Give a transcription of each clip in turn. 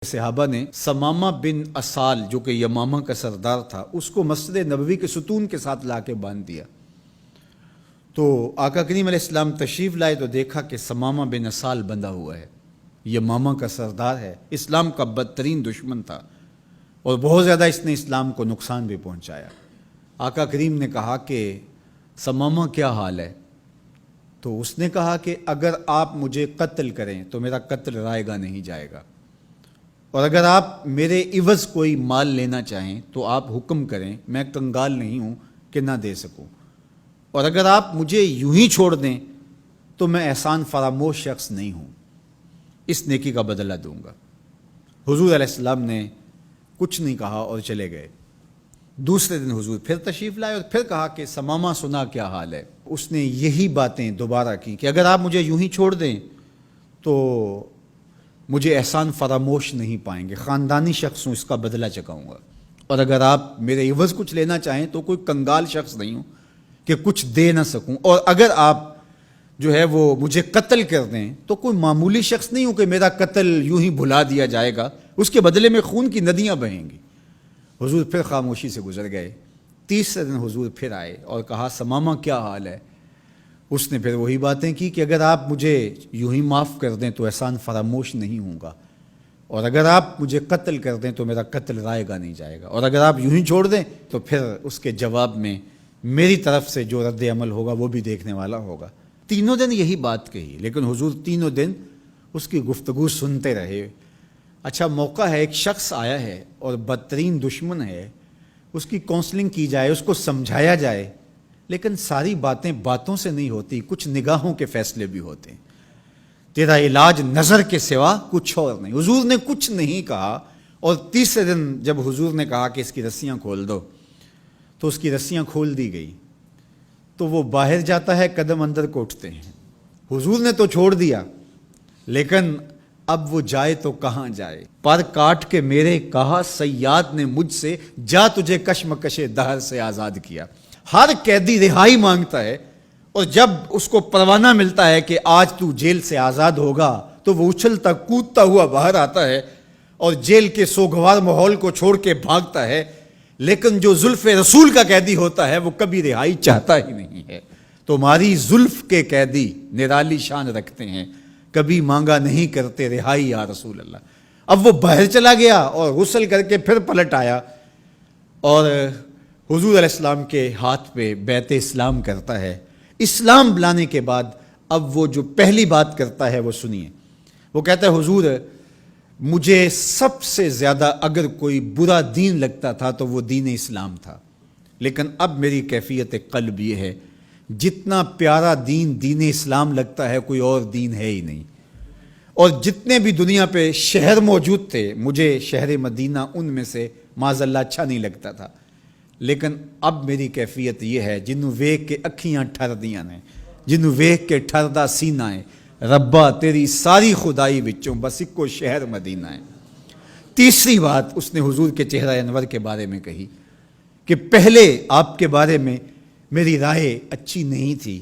صحابہ نے ثمامہ بن اسال جو کہ یمامہ کا سردار تھا اس کو مسجد نبوی کے ستون کے ساتھ لا کے باندھ دیا۔ تو آقا کریم علیہ السلام تشریف لائے تو دیکھا کہ ثمامہ بن اسال بندھا ہوا ہے، یمامہ کا سردار ہے، اسلام کا بدترین دشمن تھا اور بہت زیادہ اس نے اسلام کو نقصان بھی پہنچایا۔ آقا کریم نے کہا کہ ثمامہ کیا حال ہے؟ تو اس نے کہا کہ اگر آپ مجھے قتل کریں تو میرا قتل رائے گا نہیں جائے گا، اور اگر آپ میرے عوض کوئی مال لینا چاہیں تو آپ حکم کریں، میں کنگال نہیں ہوں کہ نہ دے سکوں، اور اگر آپ مجھے یوں ہی چھوڑ دیں تو میں احسان فراموش شخص نہیں ہوں، اس نیکی کا بدلہ دوں گا۔ حضور علیہ السلام نے کچھ نہیں کہا اور چلے گئے۔ دوسرے دن حضور پھر تشریف لائے اور پھر کہا کہ ثمامہ سنا کیا حال ہے؟ اس نے یہی باتیں دوبارہ کی کہ اگر آپ مجھے یوں ہی چھوڑ دیں تو مجھے احسان فراموش نہیں پائیں گے، خاندانی شخص ہوں، اس کا بدلہ چکاؤں گا، اور اگر آپ میرے عوض کچھ لینا چاہیں تو کوئی کنگال شخص نہیں ہوں کہ کچھ دے نہ سکوں، اور اگر آپ جو ہے وہ مجھے قتل کر دیں تو کوئی معمولی شخص نہیں ہوں کہ میرا قتل یوں ہی بھلا دیا جائے گا، اس کے بدلے میں خون کی ندیاں بہیں گی۔ حضور پھر خاموشی سے گزر گئے۔ تیسرے دن حضور پھر آئے اور کہا ثمامہ کیا حال ہے؟ اس نے پھر وہی باتیں کی کہ اگر آپ مجھے یوں ہی معاف کر دیں تو احسان فراموش نہیں ہوں گا، اور اگر آپ مجھے قتل کر دیں تو میرا قتل رائے گا نہیں جائے گا، اور اگر آپ یوں ہی چھوڑ دیں تو پھر اس کے جواب میں میری طرف سے جو رد عمل ہوگا وہ بھی دیکھنے والا ہوگا۔ تینوں دن یہی بات کہی، لیکن حضور تینوں دن اس کی گفتگو سنتے رہے۔ اچھا موقع ہے، ایک شخص آیا ہے اور بدترین دشمن ہے، اس کی کونسلنگ کی جائے، اس کو سمجھایا جائے، لیکن ساری باتیں باتوں سے نہیں ہوتی، کچھ نگاہوں کے فیصلے بھی ہوتے ہیں۔ تیرا علاج نظر کے سوا کچھ اور نہیں۔ حضور نے کچھ نہیں کہا، اور تیسرے دن جب حضور نے کہا کہ اس کی رسیاں کھول دو تو اس کی رسیاں کھول دی گئی، تو وہ باہر جاتا ہے، قدم اندر کو اٹھتے ہیں۔ حضور نے تو چھوڑ دیا، لیکن اب وہ جائے تو کہاں جائے؟ پر کاٹ کے میرے کہا صیاد نے مجھ سے، جا تجھے کشمکش دہر سے آزاد کیا۔ ہر قیدی رہائی مانگتا ہے، اور جب اس کو پروانہ ملتا ہے کہ آج تو جیل سے آزاد ہوگا تو وہ اچھلتا کودتا ہوا باہر آتا ہے اور جیل کے سوگوار ماحول کو چھوڑ کے بھاگتا ہے، لیکن جو زلف رسول کا قیدی ہوتا ہے وہ کبھی رہائی چاہتا ہی نہیں ہے۔ تمہاری زلف کے قیدی نرالی شان رکھتے ہیں، کبھی مانگا نہیں کرتے رہائی یا رسول اللہ۔ اب وہ باہر چلا گیا اور غسل کر کے پھر پلٹ آیا اور حضور علیہ السلام کے ہاتھ پہ بیعت اسلام کرتا ہے۔ اسلام لانے کے بعد اب وہ جو پہلی بات کرتا ہے وہ سنیے۔ وہ کہتا ہے حضور مجھے سب سے زیادہ اگر کوئی برا دین لگتا تھا تو وہ دین اسلام تھا، لیکن اب میری کیفیت قلب یہ ہے، جتنا پیارا دین دین اسلام لگتا ہے کوئی اور دین ہے ہی نہیں، اور جتنے بھی دنیا پہ شہر موجود تھے مجھے شہر مدینہ ان میں سے معاذ اللہ اچھا نہیں لگتا تھا، لیکن اب میری کیفیت یہ ہے جنوں ویکھ کے اکھیاں ٹھر دیاں نے، جنوں ویکھ کے ٹھردا سینہ ہے، ربا تیری ساری خدائی وچوں بس اکو شہر مدینہ ہے۔ تیسری بات اس نے حضور کے چہرہ انور کے بارے میں کہی کہ پہلے آپ کے بارے میں میری رائے اچھی نہیں تھی،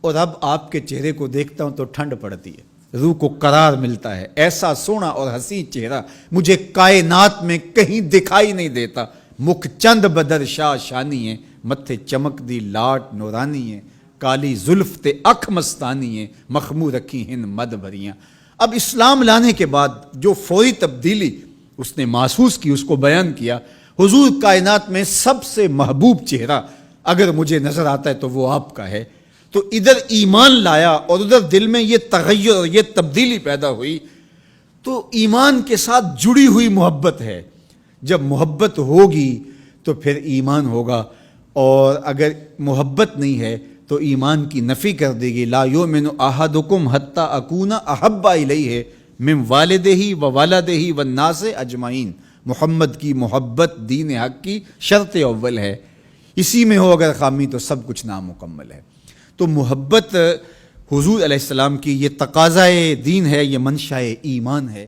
اور اب آپ کے چہرے کو دیکھتا ہوں تو ٹھنڈ پڑتی ہے، روح کو قرار ملتا ہے، ایسا سونا اور حسین چہرہ مجھے کائنات میں کہیں دکھائی نہیں دیتا۔ مکھ چند بدر شاہ شانی ہے، متھے چمک دی لاٹ نورانی ہے، کالی زلف تے اکھ مستانی ہے، مخمور رکھی ہن مد بھریاں۔ اب اسلام لانے کے بعد جو فوری تبدیلی اس نے محسوس کی اس کو بیان کیا۔ حضور کائنات میں سب سے محبوب چہرہ اگر مجھے نظر آتا ہے تو وہ آپ کا ہے۔ تو ادھر ایمان لایا اور ادھر دل میں یہ تغیر اور یہ تبدیلی پیدا ہوئی، تو ایمان کے ساتھ جڑی ہوئی محبت ہے۔ جب محبت ہوگی تو پھر ایمان ہوگا، اور اگر محبت نہیں ہے تو ایمان کی نفی کر دے گی۔ لا یؤمن احدکم حتی اکون احب الیہ من والدہ و والدہ والناس اجمعین۔ محمد کی محبت دین حق کی شرط اول ہے، اسی میں ہو اگر خامی تو سب کچھ نامکمل ہے۔ تو محبت حضور علیہ السلام کی یہ تقاضۂ دین ہے، یہ منشأ ایمان ہے۔